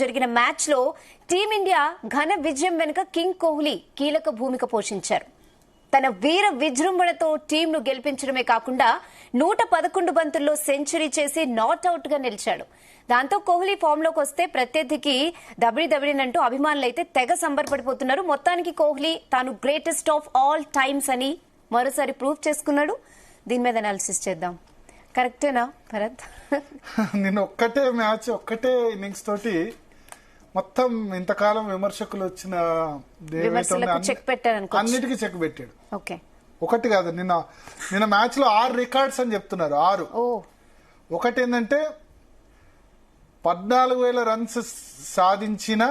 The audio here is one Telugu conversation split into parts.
జరిగిన మ్యాచ్ లో టీమిండియా ఘన విజయం వెనుక కింగ్ కోహ్లీ కీలక భూమిక పోషించారు. తన వీర విజృంభణతో టీంను గెలిపించడమే కాకుండా 111 బంతుల్లో సెంచరీ చేసి నాట్అవుట్ గా నిలిచాడు. దాంతో కోహ్లీ ఫామ్ లోకి వస్తే ప్రత్యర్థికి దబిడినంటూ అభిమానులైతే తెగ సంబరపడిపోతున్నారు. మొత్తానికి కోహ్లీ తాను గ్రేటెస్ట్ ఆఫ్ ఆల్ టైమ్స్ అని మరోసారి ప్రూవ్ చేసుకున్నాడు. దీని మీద అనాలిసిస్ చేద్దాం. కరెక్టేనా భరత్? నేను ఒక్కటే మ్యాచ్ ఒక్కటే ఇన్నింగ్స్ తోటి మొత్తం ఇంతకాలం విమర్శకులు వచ్చిన అన్నిటికీ చెక్ పెట్టాడు. ఒకటి కాదు, నిన్న మ్యాచ్ లో 6 రికార్డ్స్ అని చెప్తున్నారు. 6. ఒకటి ఏంటంటే 14,000 రన్స్ సాధించిన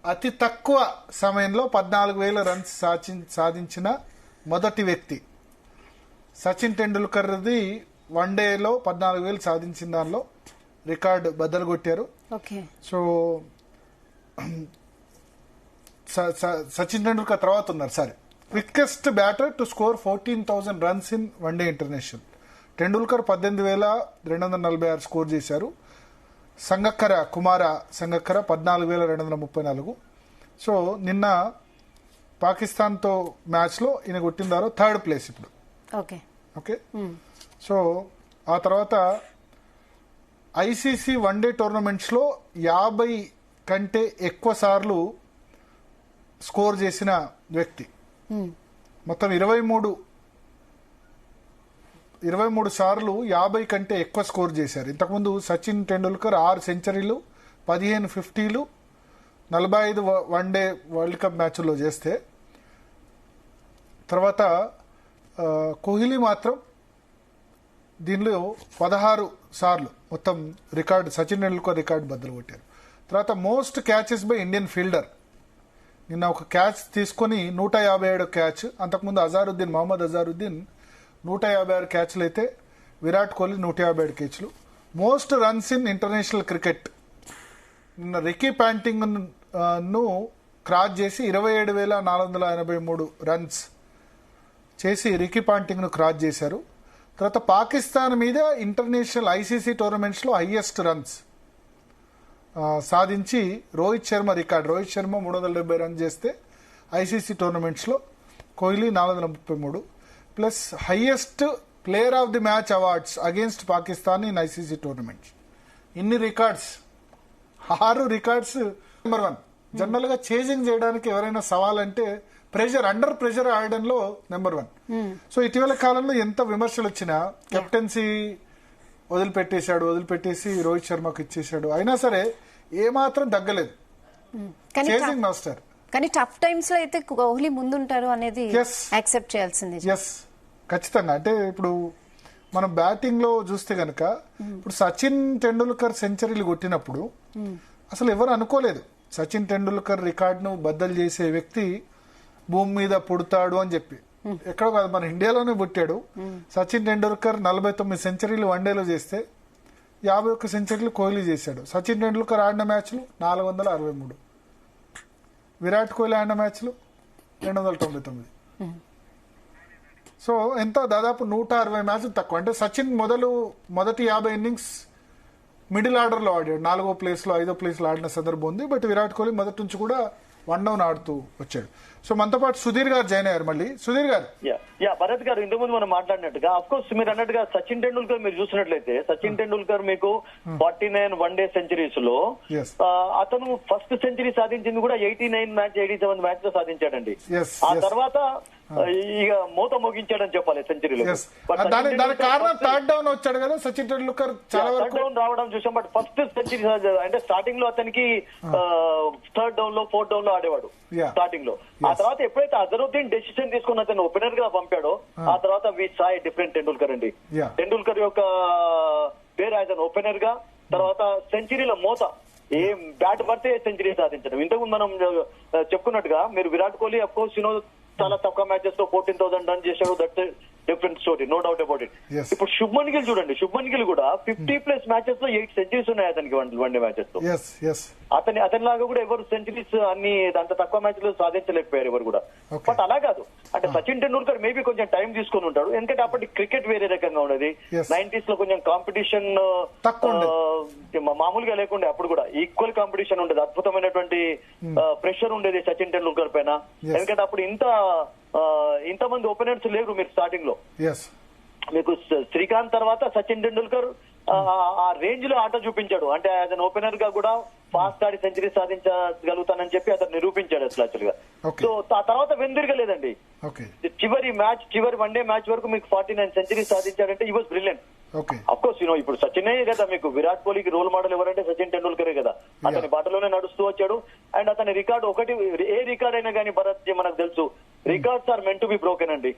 అతి తక్కువ సమయంలో 14,000 రన్స్ సాధించిన మొదటి వ్యక్తి సచిన్ టెండూల్కర్ది. వన్డేలో 14,000 సాధించిన దానిలో రికార్డు బద్దలు కొట్టారు. సో సచిన్ టెండూల్కర్ తర్వాత ఉన్నారు. సరే, quickest batter to score 14,000 runs in one day international. Tendulkar 18,246 score చేశారు. కుమార సంగక్కర 14,234. సో నిన్న పాకిస్తాన్తో మ్యాచ్లో ఈయన కొట్టిందారో 3rd ప్లేస్ ఇప్పుడు. ఓకే. సో ఆ తర్వాత ఐసీసీ వన్డే టోర్నమెంట్స్ లో 50 కంటే ఎక్కువ సార్లు స్కోర్ చేసిన వ్యక్తి. మొత్తం 23 సార్లు 50 కంటే ఎక్కువ స్కోర్ చేశారు. ఇంతకుముందు సచిన్ టెండూల్కర్ 6 సెంచరీలు, 15 50లు, 45 వన్డే వరల్డ్ కప్ మ్యాచ్ల్లో చేస్తే, తర్వాత కోహ్లీ మాత్రం దీనిలో 16 సార్లు మొత్తం రికార్డు, సచిన్ టెండూల్కర్ రికార్డు బద్దలు కొట్టారు. తర్వాత most catches by Indian fielder. నిన్న ఒక క్యాచ్ తీసుకుని 157 క్యాచ్. అంతకుముందు మహమ్మద్ అజారుద్దీన్ 156 క్యాచ్లు అయితే విరాట్ కోహ్లీ 157 క్యాచ్లు. Most runs in international cricket నిన్న రికీ పాంటింగ్ ను క్రాస్ చేసి 27,483 రన్స్ చేసి రికీ పాంటింగ్ ను క్రాస్ చేశారు. తర్వాత పాకిస్తాన్ మీద ఇంటర్నేషనల్ ఐసీసీ టోర్నమెంట్స్ లో హైయెస్ట్ రన్స్ సాధించి రోహిత్ శర్మ రికార్డ్. రోహిత్ శర్మ 370 రన్స్ చేస్తే ఐసీసీ టోర్నమెంట్స్ లో Kohli 433. Plus highest player of the match awards against Pakistan in ICC tournaments. ఇన్ని రికార్డ్స్, 6 రికార్డ్స్. నెంబర్ 1. జనరల్ గా చేజింగ్ చేయడానికి ఎవరైనా సవాల్ అంటే అండర్ ప్రెషర్ ఆడడంలో నెంబర్ 1. సో ఇటీవల కాలంలో ఎంత విమర్శలు వచ్చినా కెప్టెన్సీ వదిలిపెట్టేసి రోహిత్ శర్మకు ఇచ్చేశాడు. అయినా సరే ఏమాత్రం తగ్గలేదు. Chasing master. కానీ టఫ్ టైమ్స్ లో అయితే కోహ్లీ ముందుంటారు అనేది యాక్సెప్ట్ చేయాల్సింది. ఖచ్చితంగా. అంటే ఇప్పుడు మనం బ్యాటింగ్ లో చూస్తే గనక ఇప్పుడు సచిన్ టెండూల్కర్ సెంచరీలు కొట్టినప్పుడు అసలు ఎవరు అనుకోలేదు సచిన్ టెండూల్కర్ రికార్డును బద్దలు చేసే వ్యక్తి భూమి మీద పుడతాడు అని చెప్పి. ఎక్కడో కాదు, మన ఇండియాలోనే పుట్టాడు. సచిన్ టెండూల్కర్ 49 సెంచరీలు వన్డేలో చేస్తే 51 సెంచరీలు కోహ్లీ చేశాడు. సచిన్ టెండూల్కర్ ఆడిన మ్యాచ్లు 463, విరాట్ కోహ్లీ ఆడిన మ్యాచ్లు 299. సో ఎంత దాదాపు 160 మ్యాచ్లు తక్కువ. అంటే సచిన్ మొదటి 50 ఇన్నింగ్స్ మిడిల్ ఆర్డర్ లో ఆడాడు. 4వ ప్లేస్ లో 5వ ప్లేస్ లో ఆడిన సందర్భం ఉంది. బట్ విరాట్ కోహ్లీ మొదటి నుంచి కూడా 1 డౌన్ ఆడుతూ వచ్చాడు. సో మనతో పాటు సుధీర్ గారు జాయిన్ అయ్యారు. మళ్ళీ సుధీర్ గారు. భరత్ గారు, ఇంతకుముందు మనం మాట్లాడినట్టుగా అఫ్ కోర్స్ మీరు అన్నట్టుగా సచిన్ టెండూల్కర్ మీరు చూసినట్లయితే సచిన్ టెండూల్కర్ మీకు 49 వన్డే సెంచరీస్ లో అతను ఫస్ట్ సెంచరీ సాధించింది కూడా 87 మ్యాచ్ లో సాధించాడండి. ఆ తర్వాత ఇక మూత మోగించాడని చెప్పాలి సెంచరీలో. థర్డ్ డౌన్ వచ్చాడు కదా సచిన్ టెండూల్కర్, చాలా వరకు డౌన్ రావడం చూసాం. బట్ ఫస్ట్ సెంచరీ అంటే స్టార్టింగ్ లో అతనికి 3rd డౌన్ లో 4th డౌన్ లో ఆడేవాడు స్టార్టింగ్ లో. ఆ తర్వాత ఎప్పుడైతే అజరుద్దీన్ డెసిషన్ తీసుకుని అతను ఓపెనర్ గా పంపాడో ఆ తర్వాత వి సాయ్ డిఫరెంట్ టెండూల్కర్ అండి. టెండూల్కర్ యొక్క పేరు ఆయన ఓపెనర్ గా, తర్వాత సెంచరీల మోత, ఏం బ్యాట్ పడితే సెంచరీ సాధించడం. ఇంతకుముందు మనం చెప్పుకున్నట్టుగా మీరు విరాట్ కోహ్లీ అఫ్ కోర్స్ చాలా తక్కువ మ్యాచెస్ లో 14,000 రన్ చేశాడు. That different story, no doubt about it. Yes. ఇప్పుడు శుభ్మన్ గిల్ చూడండి, శుభ్మన్ గిల్ కూడా 50+ మ్యాచెస్ లో 8 సెంచరీస్ ఉన్నాయి అతనికి వన్డే మ్యాచెస్ లో. అతని లాగా కూడా ఎవరు సెంచరీస్ అన్ని అంత తక్కువ మ్యాచ్ లో సాధించలేకపోయారు ఎవరు కూడా. Okay. బట్ అలా కాదు, అంటే సచిన్ టెండూల్కర్ మేబీ కొంచెం టైం తీసుకొని ఉంటాడు, ఎందుకంటే అప్పటి క్రికెట్ వేరే రకంగా ఉండేది. Yes. 90s లో కొంచెం కాంపిటీషన్ మామూలుగా లేకుండే, అప్పుడు కూడా ఈక్వల్ కాంపిటీషన్ ఉండేది, అద్భుతమైనటువంటి ప్రెషర్ ఉండేది సచిన్ టెండూల్కర్ పైన. Yes. ఎందుకంటే అప్పుడు ఇంతమంది ఓపెనర్స్ లేరు మీరు స్టార్టింగ్ లో. మీకు శ్రీకాంత్ తర్వాత సచిన్ టెండూల్కర్ ఆ రేంజ్ లో ఆట చూపించాడు, అంటే అతను ఓపెనర్ గా కూడా ఫాస్ట్ ఆడి సెంచరీ సాధించగలుగుతానని చెప్పి అతను నిరూపించాడు అసలు యాక్చువల్ గా. సో ఆ తర్వాత వెనుదిరగలేదండి. చివరి వన్డే మ్యాచ్ వరకు మీకు 49 సెంచరీ సాధించాడంటే ఈ వాజ్ బ్రిలియంట్. అఫ్ కోర్స్ ఇప్పుడు సచినే కదా, మీకు విరాట్ కోహ్లీకి రోల్ మోడల్ ఎవరంటే సచిన్ టెండూల్కరే కదా. అతని బాటలోనే నడుస్తూ వచ్చాడు. అండ్ అతని రికార్డు ఒకటి, ఏ రికార్డ్ అయినా కానీ భరత్ మనకు తెలుసు, records are meant to be broken అండి,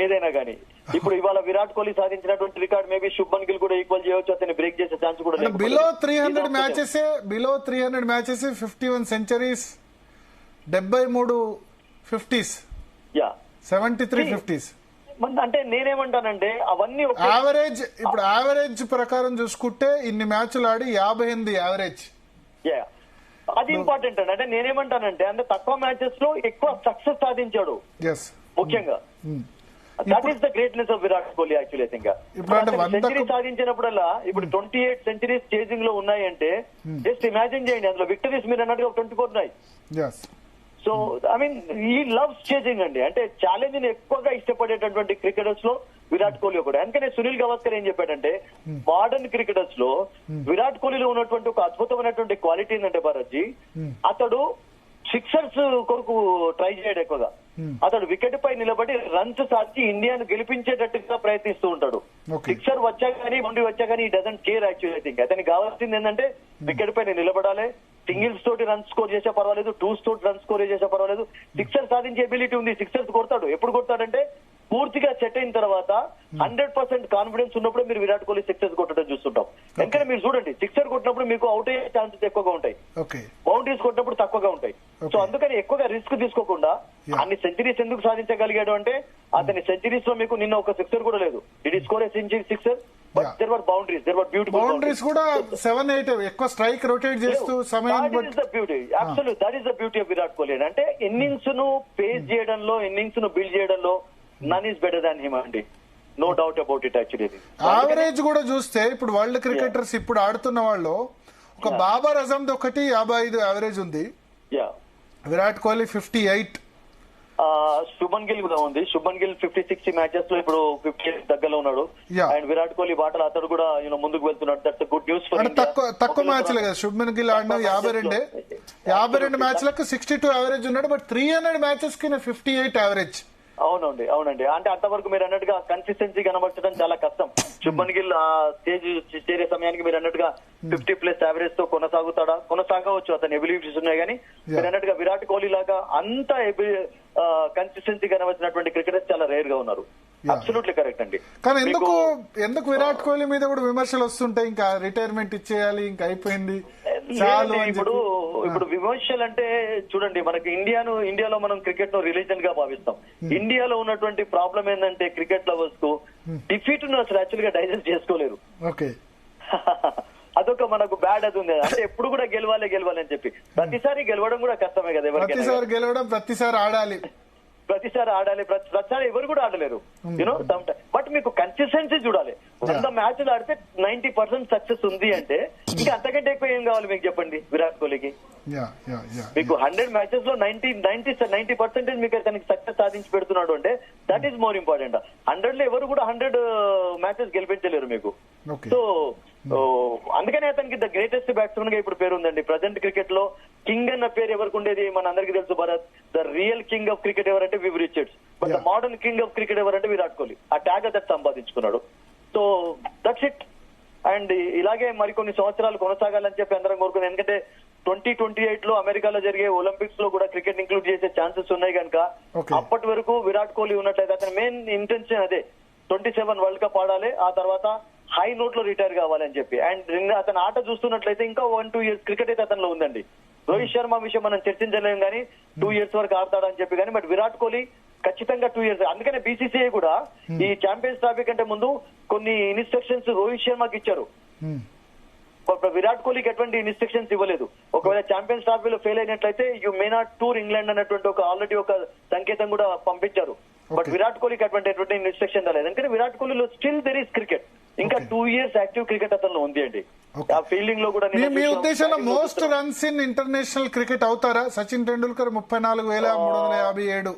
ఏదైనా కానీ. ఇప్పుడు ఇవాళ విరాట్ కోహ్లీ సాధించినటువంటి రికార్డ్ మేబీ శుభ్మన్ గిల్ కూడా ఈక్వల్ చేయవచ్చు, అతన్ని బ్రేక్ చేసే ఛాన్స్ కూడా లేదు. Below 300 matches 51 centuries, 73 50s, 73 50s. అంటే నేనేమంటానంటే అవన్నీ యావరేజ్, ఇప్పుడు యావరేజ్ ప్రకారం చూసుకుంటే ఇన్ని మ్యాచ్లు ఆడి 58 యావరేజ్. అది ఇంపార్టెంట్ అండి. అంటే నేనేమంటానంటే అంటే తక్కువ మ్యాచెస్ లో ఎక్కువ సక్సెస్ సాధించాడు ముఖ్యంగా. That is the greatness of Virat Kohli actually. ఇంకా సెంచరీ సాధించినప్పుడల్లా ఇప్పుడు 28 సెంచరీస్ చేజింగ్ లో ఉన్నాయంటే జస్ట్ ఇమాజిన్ చేయండి, అందులో విక్టరీస్ మీరు అన్నట్టుగా 24 ఉన్నాయి. సో ఐ మీన్ ఈ లవ్స్ చేజింగ్ అండి, అంటే ఛాలెంజ్ ని ఎక్కువగా ఇష్టపడేటటువంటి క్రికెటర్స్ లో విరాట్ కోహ్లీ ఒకటి. అందుకనే సునీల్ గవాస్కర్ ఏం చెప్పాడంటే మోడర్న్ క్రికెటర్స్ లో విరాట్ కోహ్లీలో ఉన్నటువంటి ఒక అద్భుతమైనటువంటి క్వాలిటీ ఏంటంటే భారత్జీ, అతడు సిక్సర్స్ కొరకు ట్రై చేయడు ఎక్కువగా, అతడు వికెట్ పై నిలబడి రన్స్ సాధించి ఇండియాను గెలిపించేటట్టుగా ప్రయత్నిస్తూ ఉంటాడు. సిక్సర్ వచ్చా కానీ బౌండరీ వచ్చా కానీ ఈ డజంట్ కేర్ యాక్చువల్లీ. థింక్ అతనికి కావాల్సింది ఏంటంటే వికెట్ పైన నిలబడాలి, సింగిల్స్ తోటి రన్స్ స్కోర్ చేసే పర్వాలేదు, టూస్ తోటి రన్స్ స్కోర్ చేసే పర్వాలేదు, సిక్సర్ సాధించే ఎబిలిటీ ఉంది. సిక్సర్స్ కొడతాడు. ఎప్పుడు కొడతాడంటే పూర్తిగా సెట్ అయిన తర్వాత 100% కాన్ఫిడెన్స్ ఉన్నప్పుడు మీరు విరాట్ కోహ్లీ సిక్సర్స్ కొట్టడం చూస్తుంటాం. ఎందుకంటే మీరు చూడండి, సిక్సర్ కొట్టినప్పుడు మీకు అవుట్ అయ్యే ఛాన్సెస్ ఎక్కువగా ఉంటాయి, బౌండరీస్ కొట్టినప్పుడు తక్కువగా ఉంటాయి. సో అందుకని ఎక్కువగా రిస్క్ తీసుకోకుండా అన్ని సెంచరీస్ ఎందుకు సాధించగలిగాడు అంటే అతని సెంచరీస్ లో మీకు నిన్న ఒక సిక్సర్ కూడా లేదు. It is score a century sixer, but there were boundaries, there were beautiful boundaries కూడా 7-8 ఎక్కువ స్ట్రైక్ రొటేట్ చేస్తూ సమయం. That is the beauty, absolute that is the beauty of Virat Kohli. అంటే ఇన్నింగ్స్ ను పేస్ చేయడంలో, ఇన్నింగ్స్ ను బిల్డ్ చేయడంలో none is better than him అండి, no doubt about it actually. Average కూడా చూస్తే ఇప్పుడు వరల్డ్ క్రికెటర్స్ ఇప్పుడు ఆడుతున్న వాళ్ళు ఒక బాబర్ అజమ్ ఒకటి 55 యావరేజ్ ఉంది, విరాట్ కోహ్లీ 58, శుభన్ గిల్ కూడా ఉంది. శుభన్ గిల్ 50-60 మ్యాచెస్ లో ఇప్పుడు 58 దగ్గరలో ఉన్నాడు. అండ్ విరాట్ కోహ్లీ బాటలు అతడు కూడా ముందుకు వెళ్తున్నాడు. That's good news. తక్కువ మ్యాచ్లే కదా శుభన్ గిల్ ఆడిన 52 మ్యాచ్లకు 62 యావరేజ్ ఉన్నాడు, బట్ 300 మ్యాచెస్ కి 58 యావరేజ్. అవునండి. అంటే అంతవరకు మీరు అన్నట్టుగా కన్సిస్టెన్సీ కనబర్చడం చాలా కష్టం. శుభన్ గిల్ ఆ స్టేజ్ చేరే సమయానికి మీరు అన్నట్టుగా 50+ యావరేజ్ తో కొనసాగవచ్చు, అతని ఎబిలిటీస్ ఉన్నాయి. కానీ మీరు అన్నట్టుగా విరాట్ కోహ్లీ లాగా అంత కన్సిస్టెన్సీ కనబర్చినటువంటి క్రికెటర్స్ చాలా రేర్ గా ఉన్నారు. అబ్సల్యూట్లీ కరెక్ట్ అండి. కానీ ఎందుకు విరాట్ కోహ్లీ మీద కూడా విమర్శలు వస్తుంటాయి, ఇంకా రిటైర్మెంట్ ఇచ్చేయాలి, ఇంకా అయిపోయింది చాలు. ఇప్పుడు విమర్శలు అంటే చూడండి, మనకి ఇండియాలో మనం క్రికెట్ ను రిలీజన్ గా భావిస్తాం. ఇండియాలో ఉన్నటువంటి ప్రాబ్లం ఏంటంటే క్రికెట్ లవర్స్ కు డిఫీట్ ను అసలు యాక్చువల్ గా డైజెస్ట్ చేసుకోలేరు. అదొక మనకు బ్యాడ్ అది ఉంది. అంటే ఎప్పుడు కూడా గెలవాలి అని చెప్పి ప్రతిసారి గెలవడం కూడా కష్టమే కదా. ప్రతిసారి గెలవడం, ప్రతిసారి ఆడాలి, ప్రతిసారి ఎవరు కూడా ఆడలేరు. బట్ మీకు కన్సిస్టెన్సీ చూడాలి. 100 మ్యాచ్లు ఆడితే 90% సక్సెస్ ఉంది అంటే ఇంకా అంతకంటే ఎక్కువ ఏం కావాలి మీకు చెప్పండి విరాట్ కోహ్లీకి. మీకు 100 మ్యాచెస్ లో 90% మీకు తనకి సక్సెస్ సాధించి పెడుతున్నాడు అంటే దట్ ఈస్ మోర్ ఇంపార్టెంట్. 100 లో ఎవరు కూడా 100 మ్యాచెస్ గెలిపించలేరు మీకు. సో అందుకనే అతనికి ద గ్రేటెస్ట్ బ్యాట్స్మెన్ గా ఇప్పుడు పేరు ఉందండి. ప్రజెంట్ క్రికెట్ లో కింగ్ అన్న పేరు ఎవరికి ఉండేది మన అందరికీ తెలుసు Bharat. The real king of cricket ఎవరంటే Viv Richards, but the modern king of cricket ఎవరంటే విరాట్ కోహ్లీ. ఆ ట్యాగ్ అతను సంపాదించుకున్నాడు. So that's it. అండ్ ఇలాగే మరికొన్ని సంవత్సరాలు కొనసాగాలని చెప్పి అందరం కోరుకున్నాం. ఎందుకంటే 2028 లో అమెరికాలో జరిగే ఒలింపిక్స్ లో కూడా క్రికెట్ ఇంక్లూడ్ చేసే ఛాన్సెస్ ఉన్నాయి కనుక అప్పటి వరకు విరాట్ కోహ్లీ ఉన్నట్లయితే అతని మెయిన్ ఇంటెన్షన్ అదే 27 వరల్డ్ కప్ ఆడాలి, ఆ తర్వాత హై నోట్ లో రిటైర్ కావాలని చెప్పి. అండ్ అతని ఆట చూస్తున్నట్లయితే ఇంకా 1-2 ఇయర్స్ క్రికెట్ అయితే అతనిలో ఉందండి. రోహిత్ శర్మ విషయం మనం చర్చించలేము కానీ 2 ఇయర్స్ వరకు ఆడతాడని చెప్పి. కానీ బట్ విరాట్ కోహ్లీ ఖచ్చితంగా 2 years. అందుకనే బీసీసీఐ కూడా ఈ ఛాంపియన్స్ ట్రోఫీ కంటే ముందు కొన్ని ఇన్స్ట్రక్షన్స్ రోహిత్ శర్మకి ఇచ్చారు. విరాట్ కోహ్లీకి ఎటువంటి ఇన్స్ట్రక్షన్స్ ఇవ్వలేదు. ఒకవేళ ఛాంపియన్స్ ట్రోఫీలో ఫెయిల్ అయినట్లయితే you may not tour England అన్నటువంటి ఆల్రెడీ ఒక సంకేతం కూడా పంపించారు. బట్ విరాట్ కోహ్లీకి ఎటువంటి ఇన్స్ట్రక్షన్ రాలేదు. ఎందుకంటే విరాట్ కోహ్లీలో స్టిల్ దెర్ ఈస్ క్రికెట్. ఇంకా 2 years యాక్టివ్ క్రికెట్ అతను ఉంది అండి. ఆ ఫీల్డింగ్ లో కూడా మీ ఉద్దేశంలో most runs in international cricket అవుతారా? Sachin Tendulkar 34,357,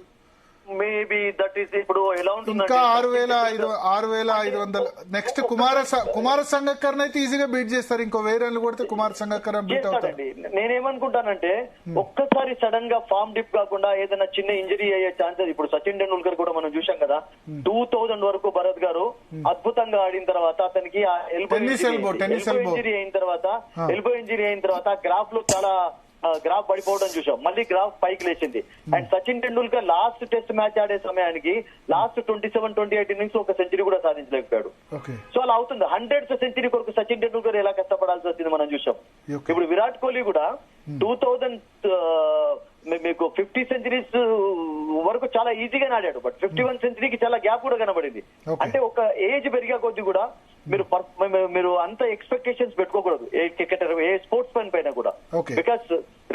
maybe that is ఇప్పుడు ఎలా ఉంటుంది ఇంకా 6,500. నెక్స్ట్ కుమార సంగక్కర్ అయితే ఈజీగా బీట్ చేస్తారు. ఇంకో వేరే కొడితే కుమార్ సంగక్కర్ బీట్ అవుతారు. నేనేమనుకుంటానంటే ఒక్కసారి సడన్ గా ఫామ్ డిప్ కాకుండా ఏదైనా చిన్న ఇంజరీ అయ్యే ఛాన్సెస్. ఇప్పుడు సచిన్ టెండూల్కర్ కూడా మనం చూసాం కదా, 2000 వరకు భరత్ గారు అద్భుతంగా ఆడిన తర్వాత అతనికి ఆ ఎల్బో ఇంజరీ అయిన తర్వాత గ్రాఫ్ లో చాలా గ్రాఫ్ పడిపోవడం చూసాం. మళ్ళీ గ్రాఫ్ పైకి లేచింది. And Sachin Tendulkar last test match ఆడే సమయానికి లాస్ట్ 27-28 ఇన్నింగ్స్ ఒక సెంచరీ కూడా సాధించలేకపోయాడు. సో అలా అవుతుంది. 100th సెంచరీ కొరకు సచిన్ టెండూల్కర్ ఎలా కష్టపడాల్సి వచ్చింది మనం చూసాం. ఇప్పుడు విరాట్ కోహ్లీ కూడా 2000 మీకు 50 సెంచరీస్ వరకు చాలా ఈజీగా ఆడాడు. బట్ 51 సెంచరీకి చాలా గ్యాప్ కూడా కనబడింది. అంటే ఒక ఏజ్ పెరిగే కొద్ది కూడా మీరు అంత ఎక్స్పెక్టేషన్స్ పెట్టుకోకూడదు ఏ క్రికెటర్ ఏ స్పోర్ట్స్ మెన్ పైన కూడా. బికాస్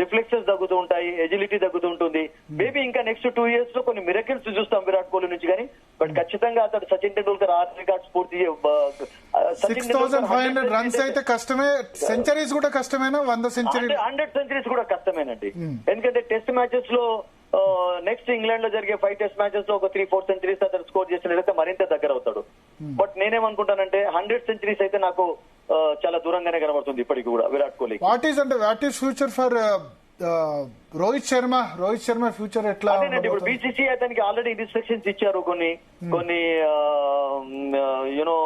రిఫ్లెక్సెస్ తగ్గుతూ ఉంటాయి, ఎజిలిటీ తగ్గుతూ ఉంటుంది. మేబీ ఇంకా నెక్స్ట్ 2 years లో కొన్ని మిరకిల్స్ చూస్తాం విరాట్ కోహ్లీ నుంచి. కానీ బట్ ఖచ్చితంగా అతడు సచిన్ టెండూల్కర్ ఆ రికార్డ్స్ పూర్తి 6,500 రన్స్ అయితే కష్టమే. సెంచరీస్ కూడా కష్టమేనా? 100 సెంచరీస్ కూడా కష్టమేనండి. ఎందుకంటే టెస్ట్ మ్యాచెస్ లో నెక్స్ట్ ఇంగ్లాండ్ లో జరిగే 5 టెస్ట్ మ్యాచెస్ లో ఒక 3-4 సెంచరీస్ అతను స్కోర్ చేసినట్లయితే మరింత దగ్గర అవుతాడు. బట్ నేనేమనుకుంటానంటే 100 సెంచరీస్ అయితే నాకు చాలా దూరంగానే కనబడుతుంది ఇప్పటికి కూడా Virat Kohli. What is future for Rohit Sharma future ఎట్లా? అదేనండి, ఇప్పుడు బీసీసీ అతనికి ఆల్రెడీ ఇన్స్ట్రక్షన్స్ ఇచ్చారు. కొన్ని యునో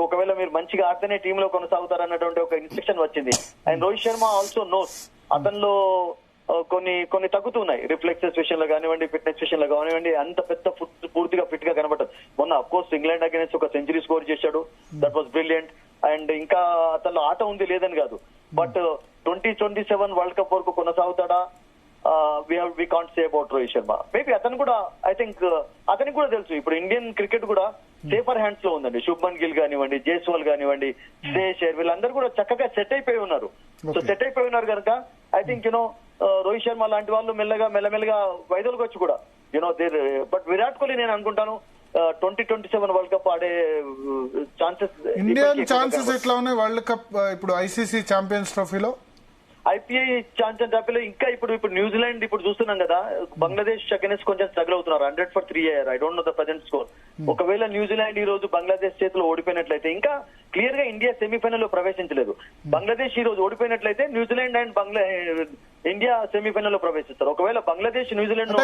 ఒకవేళ మీరు మంచిగా ఆడితేనే టీమ్ లో కొనసాగుతారు అన్నటువంటి ఒక ఇన్స్ట్రక్షన్ వచ్చింది. And Rohit Sharma also knows అతనిలో కొన్ని తగ్గుతున్నాయి. రిఫ్లెక్సెస్ విషయంలో కానివ్వండి, ఫిట్నెస్ విషయంలో కానివ్వండి, అంత పెద్ద పూర్తిగా ఫిట్ గా కనబడదు. మొన్న అఫ్ కోర్స్ ఇంగ్లాండ్ అగైన్స్ ఒక సెంచరీ స్కోర్ చేశాడు. That was brilliant. అండ్ ఇంకా అతనిలో ఆట ఉంది లేదని కాదు. బట్ 2027 వరల్డ్ కప్ వరకు కొనసాగుతాడా? We can't say about Rohit Sharma. Maybe అతను కూడా ఐ థింక్ అతనికి కూడా తెలుసు ఇప్పుడు ఇండియన్ క్రికెట్ కూడా సేఫర్ హ్యాండ్స్ లో ఉందండి. శుభ్మన్ గిల్ కానివ్వండి, జైస్వాల్ కానివ్వండి, శ్రేయస్ అయ్యర్ వీళ్ళందరూ కూడా చక్కగా సెట్ అయిపోయి ఉన్నారు. సో సెట్ అయిపోయి ఉన్నారు కనుక ఐ థింక్ రోహిత్ శర్మ లాంటి వాళ్ళు మెల్లమెల్లగా వైదొలగొచ్చు కూడా దేర్. బట్ విరాట్ కోహ్లీ నేను అనుకుంటాను 2027 వరల్డ్ కప్ ఆడే ఛాన్సెస్. ఇండియన్ ఛాన్సెస్ ఎట్లా ఉన్నాయి వరల్డ్ కప్ ఇప్పుడు ఐసీసీ ఛాంపియన్స్ ట్రోఫీలో? ఐపీఐ ఛాంపియన్స్ ట్రోఫీలో ఇంకా ఇప్పుడు న్యూజిలాండ్ ఇప్పుడు చూస్తున్నాం కదా, బంగ్లాదేశ్ అగైన్స్ కొంచెం స్ట్రగుల్ అవుతున్నారు. 100 for 3 అయ్యారు. I don't know the present score. ఒకవేళ న్యూజిలాండ్ ఈ రోజు బంగ్లాదేశ్ చేతిలో ఓడిపోయినట్లయితే, ఇంకా క్లియర్ గా ఇండియా సెమీఫైనల్ లో ప్రవేశించలేదు. బంగ్లాదేశ్ ఈ రోజు ఓడిపోయినట్లయితే న్యూజిలాండ్ అండ్ ఇండియా సెమీఫైనల్ లో ప్రవేశిస్తారు. ఒకవేళ బంగ్లాదేశ్ న్యూజిలాండ్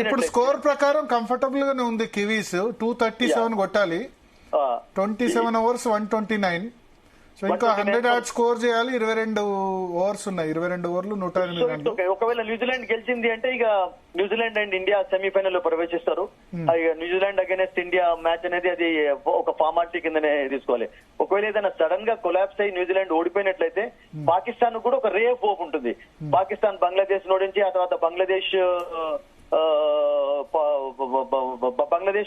ఇప్పుడు స్కోర్ ప్రకారం కంఫర్టబుల్ గానే ఉంది. కివీస్ 237 కొట్టాలి, 27 overs 129. సో ఇంకా 100 యాడ్ స్కోర్ చేయాలి. 22 overs ఉన్నాయి. 22 ఓవర్లు 108 రన్లు. ఒకవేళ న్యూజిలాండ్ గెలిచింది అంటే ఇక న్యూజిలాండ్ అండ్ ఇండియా సెమీఫైనల్ లో ప్రవేశిస్తారు. న్యూజిలాండ్ అగైన్స్ ఇండియా మ్యాచ్ అనేది అది ఒక ఫార్మాలిటీ కిందనే తీసుకోవాలి. ఒకవేళ ఏదైనా సడన్ గా కొలాప్స్ అయ్యి న్యూజిలాండ్ ఓడిపోయినట్లయితే పాకిస్తాన్ కూడా ఒక రే ఆఫ్ హోప్ ఉంటుంది. పాకిస్తాన్ బంగ్లాదేశ్ ఓడించి ఆ తర్వాత బంగ్లాదేశ్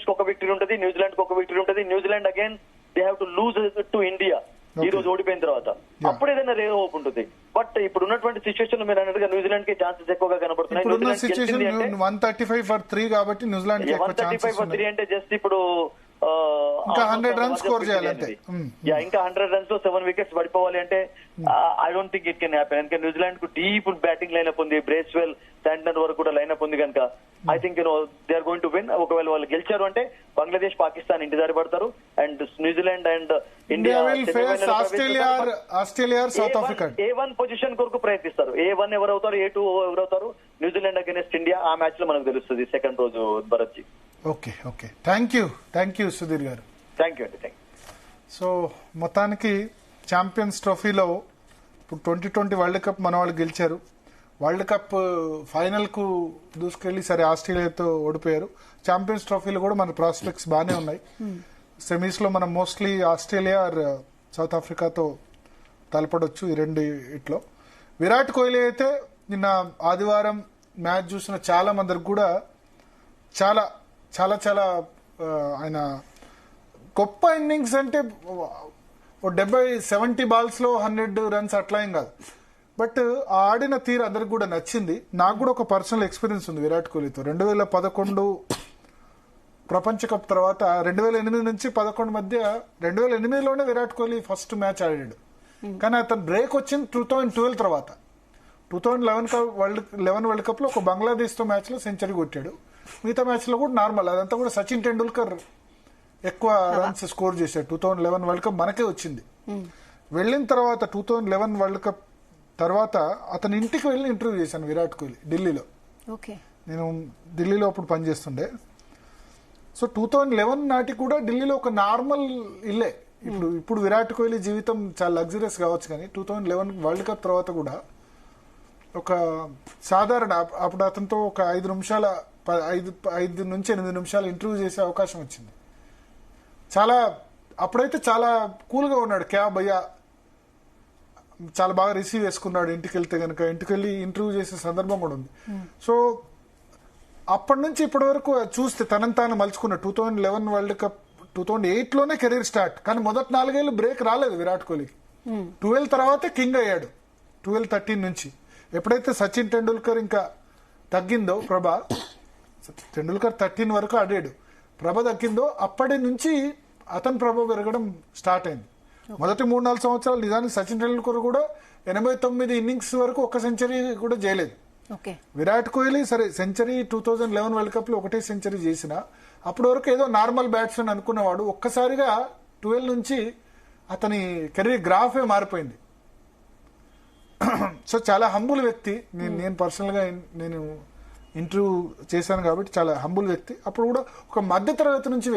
కు ఒక విక్టరీ ఉంటుంది, న్యూజిలాండ్ కు ఒక విక్టరీ ఉంటుంది. New Zealand again they have to lose to India ఈ రోజు ఓడిపోయిన తర్వాత. అప్పుడు ఏదైనా రే హోప్ ఉంటుంది. బట్ ఇప్పుడు ఉన్నటువంటి సిచ్యువేషన్ మీరు అన్నట్టుగా న్యూజిలాండ్ కి ఛాన్సెస్ ఎక్కువగా కనబడుతున్నాయి. 135 for 3 కాబట్టి న్యూజిలాండ్ 135 for 3 అంటే జస్ట్ ఇప్పుడు ఇంకా 100 రన్స్ స్కోర్ చేయాలంటే, ఇంకా 100 రన్స్ లో 7 వికెట్స్ పడిపోవాలి అంటే I don't think it can happen. ఎందుకంటే న్యూజిలాండ్ కు డీప్ బ్యాటింగ్ లైనప్ ఉంది, బ్రేస్వెల్, శాంటనర్ వరకు కూడా లైనప్ ఉంది కనుక I think they are going to win. ఒకవేళ వాళ్ళు గెలిచారు అంటే బంగ్లాదేశ్, పాకిస్తాన్ ఇంటిదారి పడతారు. And New Zealand and India Australia, South Africa A1 position కొరకు ప్రయత్నిస్తారు. A1 ఎవరవుతారు, A2 ఎవరవుతారు, న్యూజిలాండ్ అగైన్స్ ఇండియా ఆ మ్యాచ్ లో మనకు తెలుస్తుంది సెకండ్ రోజు Bharat ji. Okay. Thank you Sudheer గారు. థ్యాంక్ యూ అండి. సో మొత్తానికి ఛాంపియన్స్ ట్రోఫీలో ఇప్పుడు 2020 వరల్డ్ కప్ మన వాళ్ళు గెలిచారు. వరల్డ్ కప్ ఫైనల్ కు దూసుకెళ్లి సరే ఆస్ట్రేలియాతో ఓడిపోయారు. ఛాంపియన్స్ ట్రోఫీలో కూడా మన ప్రాస్పెక్ట్స్ బాగానే ఉన్నాయి. సెమీస్ లో మనం మోస్ట్లీ ఆస్ట్రేలియా ఆర్ సౌత్ ఆఫ్రికాతో తలపడొచ్చు ఈ రెండు ఇట్లో. విరాట్ కోహ్లీ అయితే నిన్న ఆదివారం మ్యాచ్ చూసిన చాలా మందికి కూడా చాలా చాలా చాలా ఆయన గొప్ప ఇన్నింగ్స్ అంటే 70 బాల్స్ లో 100 రన్స్ అట్లా ఏం కాదు. బట్ ఆ ఆడిన తీరు అందరికి కూడా నచ్చింది. నాకు కూడా ఒక పర్సనల్ ఎక్స్పీరియన్స్ ఉంది విరాట్ కోహ్లీతో. 2011 ప్రపంచ కప్ తర్వాత 2008 నుంచి 11 మధ్య 2008లోనే విరాట్ కోహ్లీ ఫస్ట్ మ్యాచ్ ఆడాడు. కానీ అతను బ్రేక్ వచ్చింది 2012 తర్వాత. 2011 వరల్డ్ కప్ లో ఒక బంగ్లాదేశ్ తో మ్యాచ్ లో సెంచరీ కొట్టాడు. మిగతా మ్యాచ్ లో కూడా నార్మల్. అదంతా కూడా సచిన్ టెండూల్కర్ ఎక్కువ రన్స్ స్కోర్ చేశాడు. 2011 వరల్డ్ కప్ మనకే వచ్చింది. వెళ్ళిన తర్వాత 2011 వరల్డ్ కప్ తర్వాత అతని ఇంటికి వెళ్ళి ఇంటర్వ్యూ చేశాను విరాట్ కోహ్లీ ఢిల్లీలో. నేను ఢిల్లీలో అప్పుడు పనిచేస్తుండే. సో 2011 నాటికి కూడా ఢిల్లీలో ఒక నార్మల్ ఇల్లే. ఇప్పుడు విరాట్ కోహ్లీ జీవితం చాలా లగ్జరియస్ కావచ్చు, కానీ 2011 వరల్డ్ కప్ తర్వాత కూడా ఒక సాధారణ అప్పుడు అతనితో ఒక 5 నుంచి 8 నిమిషాలు ఇంటర్వ్యూ చేసే అవకాశం వచ్చింది. అప్పుడైతే చాలా కూల్ గా ఉన్నాడు. క్యా భయ్యా, చాలా బాగా రిసీవ్ చేసుకున్నాడు. ఇంటికి వెళ్తే కనుక ఇంటికి వెళ్ళి ఇంటర్వ్యూ చేసే సందర్భం కూడా ఉంది. సో అప్పటి నుంచి ఇప్పటి వరకు చూస్తే తనని తాను మలుచుకున్న 2011 వరల్డ్ కప్ 2008లోనే కెరీర్ స్టార్ట్. కానీ మొదటి 4 ఏళ్ళు బ్రేక్ రాలేదు విరాట్ కోహ్లీకి. 12 తర్వాతే కింగ్ అయ్యాడు. 12-13 నుంచి ఎప్పుడైతే సచిన్ టెండూల్కర్ ఇంకా తగ్గిందో, టెండూల్కర్ 13 వరకు ఆడాడు, ప్రభ తగ్గిందో అప్పటి నుంచి అతని ప్రభ పెరగడం స్టార్ట్ అయింది. మొదటి 3-4 సంవత్సరాలు నిజానికి సచిన్ టెండూల్కర్ కూడా 89 ఇన్నింగ్స్ వరకు ఒక్క సెంచరీ కూడా చేయలేదు. విరాట్ కోహ్లీ సరే సెంచరీ 2011 వరల్డ్ కప్ లో ఒకటే సెంచరీ చేసిన అప్పటి వరకు ఏదో నార్మల్ బ్యాట్స్మెన్ అనుకున్నవాడు ఒక్కసారిగా 12 నుంచి అతని కెరీర్ గ్రాఫే మారిపోయింది. సో చాలా హంబుల్ వ్యక్తి. నేను పర్సనల్ గా నేను ఇంటర్వ్యూ చేశాను కాబట్టి చాలా హంబుల్ వ్యక్తి. అప్పుడు కూడా ఒక మధ్యతరగతి నుంచి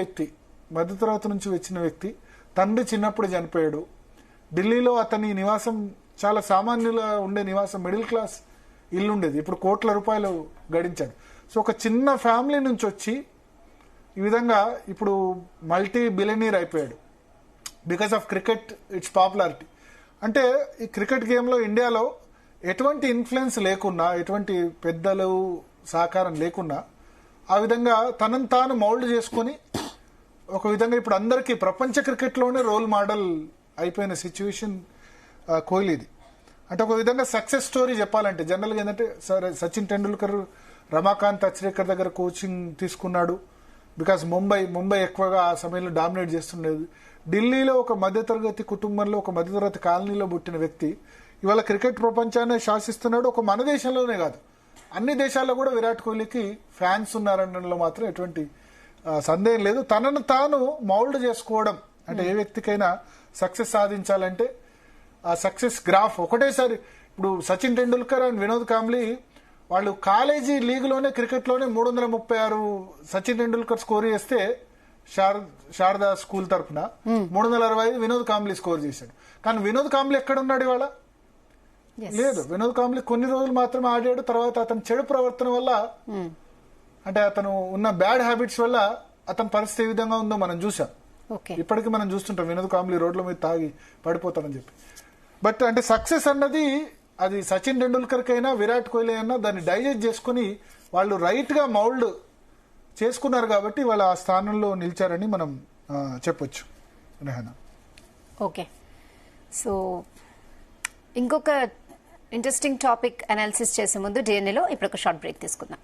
వచ్చిన వ్యక్తి. తండ్రి చిన్నప్పుడు చనిపోయాడు. ఢిల్లీలో అతని నివాసం చాలా సామాన్యుల ఉండే నివాసం, మిడిల్ క్లాస్ ఇల్లు ఉండేది. ఇప్పుడు కోట్ల రూపాయలు గడించాడు. సో ఒక చిన్న ఫ్యామిలీ నుంచి వచ్చి ఈ విధంగా ఇప్పుడు మల్టీ బిలియనీర్ అయిపోయాడు because of cricket it's popularity. అంటే ఈ క్రికెట్ గేమ్లో ఇండియాలో ఎటువంటి ఇన్ఫ్లుయెన్స్ లేకున్నా, ఎటువంటి పెద్దలు సహకారం లేకున్నా ఆ విధంగా తనను తాను మౌల్డ్ చేసుకుని ఒక విధంగా ఇప్పుడు అందరికీ ప్రపంచ క్రికెట్లోనే రోల్ మోడల్ అయిపోయిన సిచ్యువేషన్ కోహ్లీది. అంటే ఒక విధంగా సక్సెస్ స్టోరీ చెప్పాలంటే జనరల్గా ఏంటంటే సరే సచిన్ టెండూల్కర్ రమాకాంత్ అచ్రేకర్ దగ్గర కోచింగ్ తీసుకున్నాడు. బికాస్ ముంబై ఎక్కువగా ఆ సమయంలో డామినేట్ చేస్తుండేది. ఢిల్లీలో ఒక మధ్యతరగతి కుటుంబంలో, ఒక మధ్యతరగతి కాలనీలో పుట్టిన వ్యక్తి ఇవాళ క్రికెట్ ప్రపంచాన్ని శాసిస్తున్నాడు. ఒక మన దేశంలోనే కాదు, అన్ని దేశాల్లో కూడా విరాట్ కోహ్లీకి ఫ్యాన్స్ ఉన్నారనడంలో మాత్రం ఎటువంటి సందేహం లేదు. తనను తాను మౌల్డ్ చేసుకోవడం అంటే ఏ వ్యక్తికైనా సక్సెస్ సాధించాలంటే ఆ సక్సెస్ గ్రాఫ్ ఒకటేసారి. ఇప్పుడు సచిన్ టెండూల్కర్ అండ్ వినోద్ కాంబ్లీ వాళ్ళు కాలేజీ లీగ్లోనే క్రికెట్లోనే 336 సచిన్ టెండూల్కర్ స్కోర్ చేస్తే శారదా స్కూల్ తరఫున 365 వినోద్ కాంబ్లీ స్కోర్ చేశాడు. కానీ వినోద్ కాంబ్లీ ఎక్కడున్నాడు ఇవాళ? లేదు. వినోద్ కాంబ్లీ కొన్ని రోజులు మాత్రమే ఆడాడు. తర్వాత అతని చెడు ప్రవర్తన వల్ల, అంటే అతను ఉన్న బ్యాడ్ హ్యాబిట్స్ వల్ల అతని పరిస్థితి ఏ విధంగా ఉందో మనం చూసాం. ఇప్పటికీ మనం చూస్తుంటాం వినోద్ కాంబ్లీ రోడ్ల మీద తాగి పడిపోతాడని చెప్పి. బట్ అంటే సక్సెస్ అన్నది అది సచిన్ టెండూల్కర్ కైనా విరాట్ కోహ్లీ అయినా దాన్ని డైజెస్ట్ చేసుకుని వాళ్ళు రైట్ గా మౌల్డ్ చేసుకున్నారు కాబట్టి వాళ్ళు ఆ స్థానంలో నిలిచారని మనం చెప్పొచ్చు. రెహానా. ఓకే, సో ఇంకొక ఇంట్రెస్టింగ్ టాపిక్ అనాలిసిస్ చేసే ముందు డిఎన్ఏలో ఇప్పుడు ఒక షార్ట్ బ్రేక్ తీసుకుందాం.